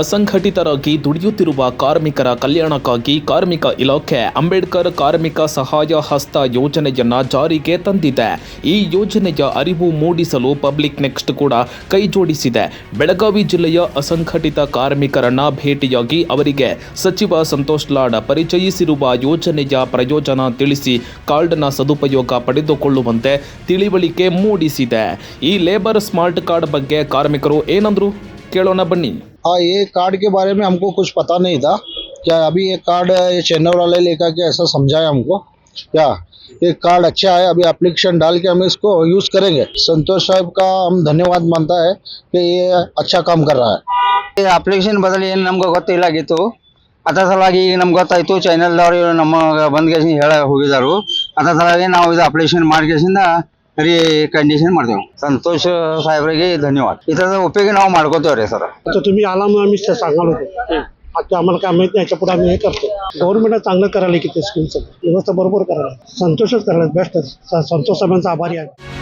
ಅಸಂಘಟಿತರಾಗಿ ದುಡಿಯುತ್ತಿರುವ ಕಾರ್ಮಿಕರ ಕಲ್ಯಾಣಕ್ಕಾಗಿ ಕಾರ್ಮಿಕ ಇಲಾಖೆ ಅಂಬೇಡ್ಕರ್ ಕಾರ್ಮಿಕ ಸಹಾಯ ಹಸ್ತ ಯೋಜನೆಯನ್ನ ಜಾರಿಗೆ ತಂದಿದೆ. ಈ ಯೋಜನೆಯ ಅರಿವು ಮೂಡಿಸಲು ಪಬ್ಲಿಕ್ ನೆಕ್ಸ್ಟ್ ಕೂಡ ಕೈಜೋಡಿಸಿದೆ. ಬೆಳಗಾವಿ ಜಿಲ್ಲೆಯ ಅಸಂಘಟಿತ ಕಾರ್ಮಿಕರನ್ನ ಭೇಟಿಯಾಗಿ ಅವರಿಗೆ ಸಚಿವ ಸಂತೋಷ್ ಲಾಡ್ ಪರಿಚಯಿಸಿರುವ ಯೋಜನೆಯ ಪ್ರಯೋಜನ ತಿಳಿಸಿ ಕಾರ್ಡ್ನ ಸದುಪಯೋಗ ಪಡೆದುಕೊಳ್ಳುವಂತೆ ತಿಳಿವಳಿಕೆ ಮೂಡಿಸಿದೆ. ಈ ಲೇಬರ್ ಸ್ಮಾರ್ಟ್ ಕಾರ್ಡ್ ಬಗ್ಗೆ ಕಾರ್ಮಿಕರು ಏನಂದ್ರು ಕೇಳೋಣ ಬನ್ನಿ. हाँ, ये कार्ड के बारे में हमको कुछ पता नहीं था। क्या अभी ये कार्ड ये चैनल वाले लेकर के ऐसा समझाया हमको। क्या ये कार्ड अच्छा है, अभी एप्लीकेशन डाल के हम इसको यूज़ करेंगे। संतोष साहब का हम धन्यवाद मानता है कि ये अच्छा काम कर रहा है। ಅಪ್ಲಿಕೇಶನ್ ಬದಲು ಏನು ನಮ್ಗೆ ಗೊತ್ತಿಲ್ಲಾಗಿತ್ತು. ಅದರ ಸಲುವಾಗಿ ಈಗ ನಮ್ಗೆ ಗೊತ್ತಾಯಿತು, ಚಾನಲ್ದವರು ನಮಗೆ ಬಂದ್ಕೇಸಿ ಹೇಳ ಹೋಗಿದ್ದಾರೆ. ಅದರ ಸಲುವಾಗಿ ನಾವು ಇದು ಅಪ್ಲಿಕೇಶನ್ ಮಾಡ್ಕೇಸಿಂದ ರೀ कंडिशन ಮಾಡ್ತೇವೆ. संतोष साहेबರಿಗೆ धन्यवाद. इथं उपयोग ನಾವು ಮಾಡ್ಕೋತೇವ್ರಿ सर. आता तुम्ही आला म्हणून आम्ही सांगणार होतो. आता आम्हाला काय माहित नाही, याच्या पुढे आम्ही हे करतो. गव्हर्नमेंट चांगलं करायला की ते स्कीमचं व्यवस्था बरोबर करायला, संतोषच करायला बेस्ट. संतोष साहेबांचा आभारी आहे.